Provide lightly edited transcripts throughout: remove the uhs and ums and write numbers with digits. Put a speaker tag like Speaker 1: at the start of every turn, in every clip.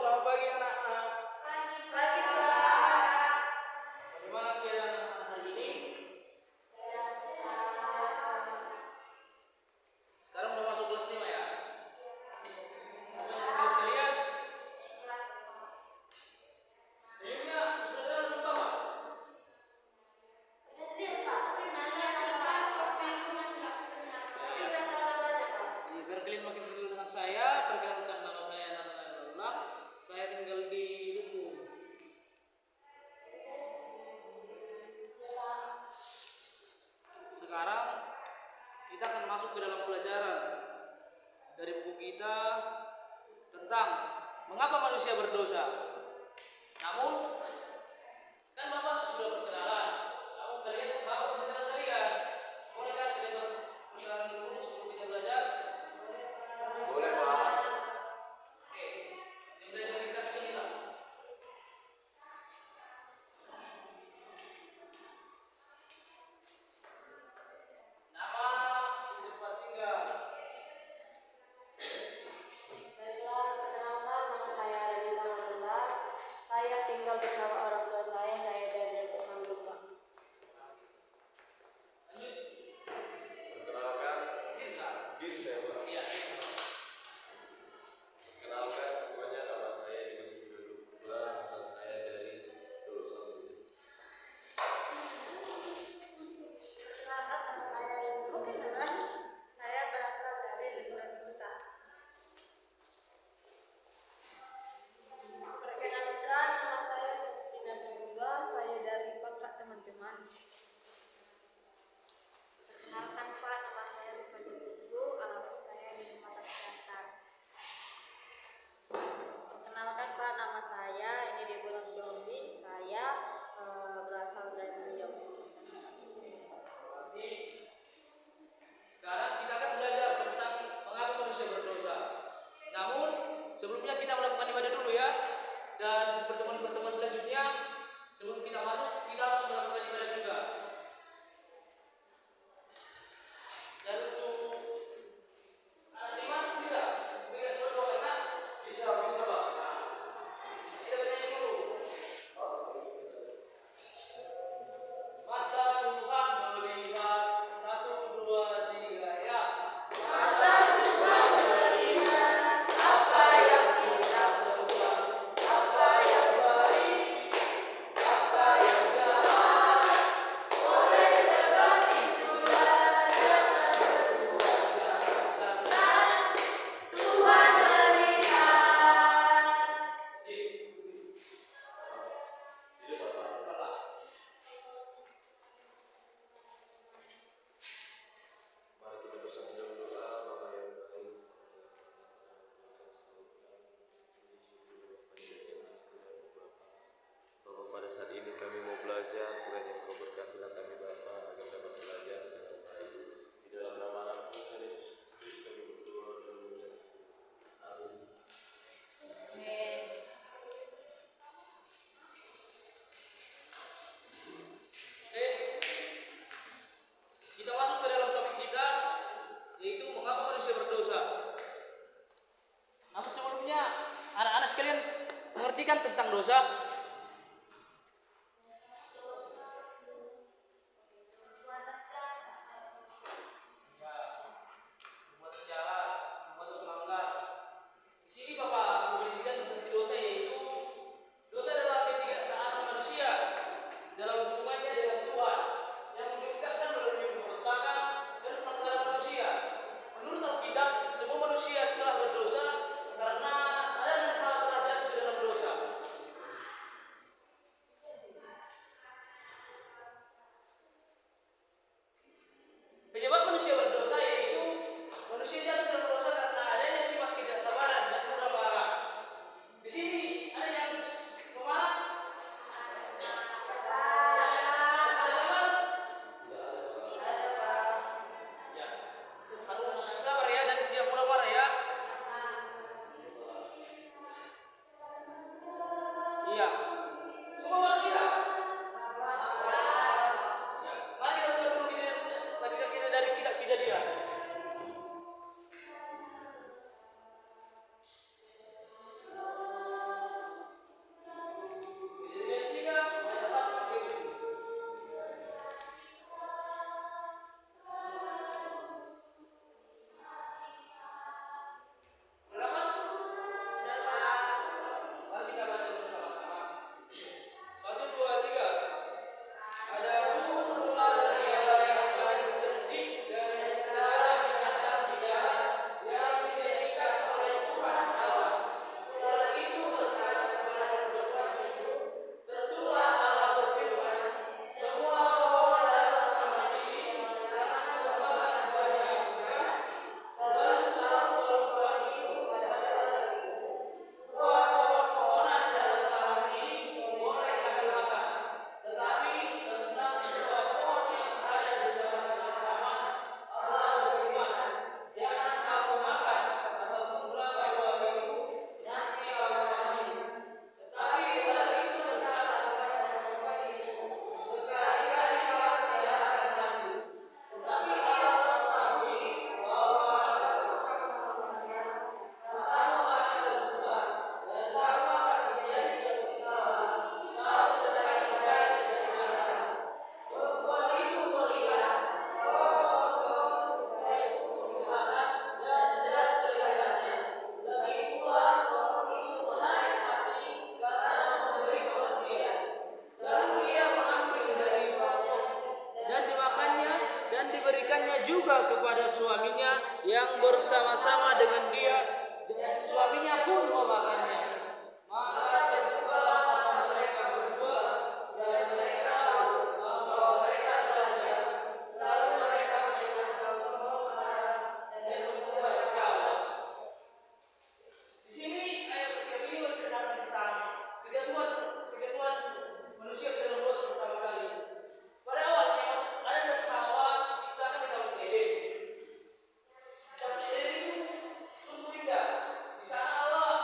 Speaker 1: selamat pagi anak-anak.
Speaker 2: Pagi, Pak.
Speaker 1: Bagaimana keadaan anak-anak hari ini? Sekarang udah masuk kelas 5 ya? Semuanya kelas sekalian? Sebelumnya saudara lupa Pak? Biar kalian makin kenal dengan saya, perkenalkan nama saya Nathanael Laulak. Saya tinggal di Sukun. Sekarang kita akan masuk ke dalam pelajaran dari buku kita tentang mengapa manusia berdosa. Namun kan Bapak sudah berkenalan. Namun kalian Bapak berkenalan kalian. Bolehkah kalian berkenalan dulu sebelum kita belajar?
Speaker 3: Boleh, Pak.
Speaker 1: Oke, kita belajar di kelas ini lah. Nama, tempat tinggal.
Speaker 2: Baiklah, perkenalkan nama saya Radita Mandela. Saya tinggal bersama orang tua saya dari Depok Sambuca.
Speaker 1: Lanjut.
Speaker 3: Perkenalkan,
Speaker 1: Dirga.
Speaker 3: diri saya, Pak.
Speaker 1: Iya.
Speaker 3: Perkenalkan semuanya, nama saya Dimas Widodo. Kebetulan asal saya dari Dolo Sambuca.
Speaker 2: Perkenalkan nama saya Rinko Kenalan. Saya berasal dari lingkungan kota. Perkenalkan nama saya Justina Purba. Saya dari Pakak teman-teman. Perkenalkan Pak, nama saya Rupa Jatubu. Alamat saya di Sumatera Selatan. Perkenalkan Pak, nama saya ini Deborah Xiaomi. Saya berasal dari Riau.
Speaker 1: Sekarang kita akan belajar tentang mengapa manusia berdosa. Namun sebelumnya kita melakukan ibadah dulu ya. Dan pertemuan-pertemuan selanjutnya sebelum kita masuk kita harus melakukan ibadah juga. Dan untuk anak Dimas bisa berikan contoh enak?
Speaker 3: Bisa, Pak.
Speaker 1: Kita bertanya dulu. Mata Tuhan melihat 1, 2, 3 ya.
Speaker 3: Mari kita bersama berdoa, Bapa yang baik. Bapa, pada saat ini kami mau belajar, kiranya Engkau berkatilah kami Bapa, agar dapat belajar dengan baik. Di dalam nama Anak Tuhan Yesus Kristus kami berdoa dan mengucap syukur. Amin.
Speaker 1: Oke. Kita masuk ke dalam topik kita yaitu mengapa manusia berdosa. Namun sebelumnya anak-anak sekalian mengerti kan tentang dosa? Membuat kesalahan, membuat melanggar. Di sini Bapak mendefinisikan tentang dosa yaitu dosa adalah ketidaktaatan manusia dalam hubungannya dengan Tuhan yang menyebabkan melalui pemberontakan dan pelanggaran manusia. Menurut Alkitab, semua manusia setelah berdosa karena ada 6 hal terjadi di dalam dosa. bersama-sama dengan dia, dan suaminya pun memakannya. Maka terbukalah mata mereka berdua, dan mereka tahu bahwa mereka telah jatuh. Lalu mereka mendengar kaum marah dan membuat kacau. Di sini ayat 3 ini menceritakan tentang kejatuhan manusia ke dalam dosa pertama kali. Pada awalnya Adam dan Hawa diciptakan di Taman Eden. Taman Eden itu sungguh indah. Di sana Allah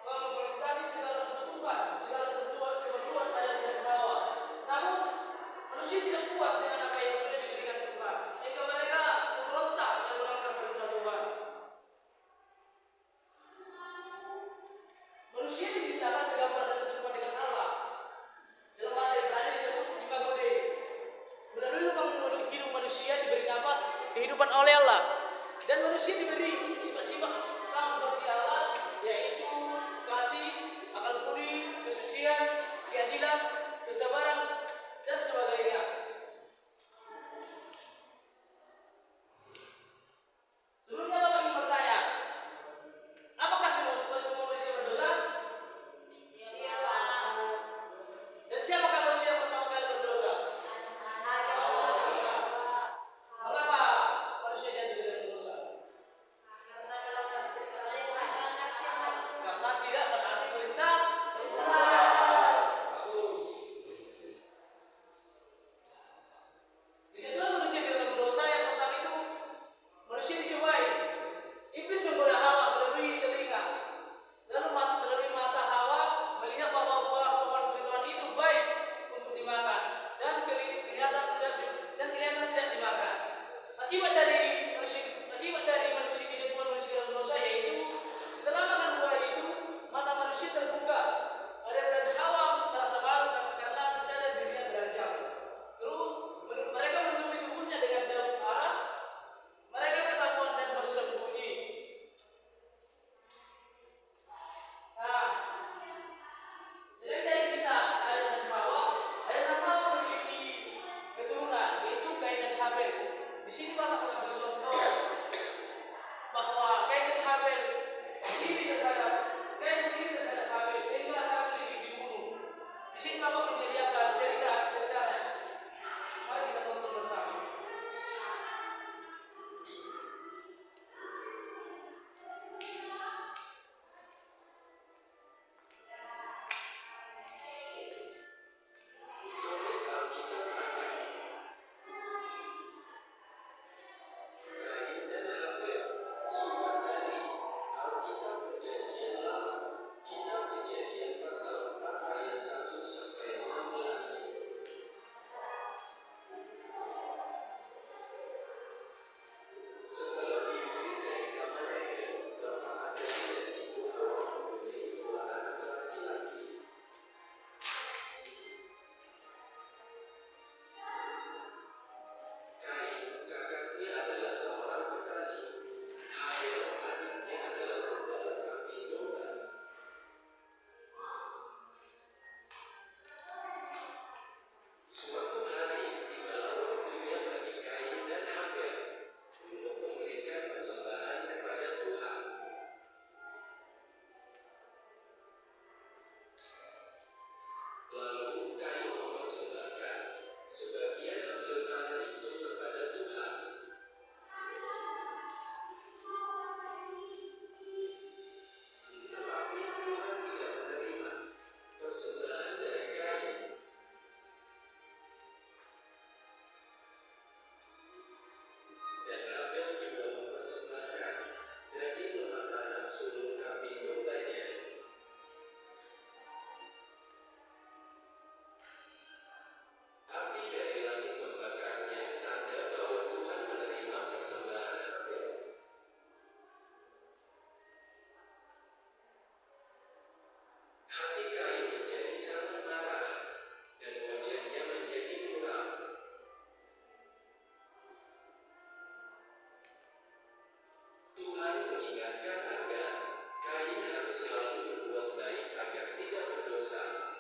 Speaker 1: mempresentasi segala kebutuhan Adam dan Hawa. Namun manusia tidak puas dengan apa yang sudah diberikan Tuhan, sehingga mereka memberontak dan melanggar perintah Tuhan. Manusia diciptakan segambar dan serupa dengan Allah. Dalam bahasa Ibrani disebut imagode. Melalui hidup manusia diberi nafas kehidupan oleh Allah, dan manusia diberi sifat-sifat sama seperti Allah, yaitu kasih, akal budi, kesucian, keadilan, kesabaran, dan sebagainya. Sebelumnya Bapak ingin bertanya, apakah semua manusia berdosa?
Speaker 2: Iya, Pak.
Speaker 1: Dan siapakah manusia yang pertama kali berdosa? Mengapa manusia jatuh ke dalam dosa? Karena tidak menaati perintah bagus. Kejatuhan manusia ke dalam dosa yang pertama itu, manusia dicobai. Iblis menggoda Hawa melalui telinga, lalu melalui mata Hawa melihat bahwa buah pohon pengetahuan itu baik untuk dimakan, dan kelihatan sedap dimakan. Akibat dari manusia kejatuhan manusia ke dalam dosa, yaitu setelah makan buah itu, mata manusia terbuka. Adam dan Hawa merasa malu karena tersadar dirinya beranjak. Terus mereka menutupi tubuhnya dengan daun ara. Mereka ketakutan dan bersembunyi. Nah, selain dari kisah Adam dan Hawa memiliki keturunan, yaitu Kain dan Habel. Di sini Bapak mengambil contoh bahwa Kain dan Habel berdiri terhadap Habel, sehingga Habel dibunuh. Di sini Bapak menyediakan cerita tentangnya. Mari kita tonton bersama.
Speaker 3: mengingatkan agar Kain harus selalu berbuat baik agar tidak berdosa.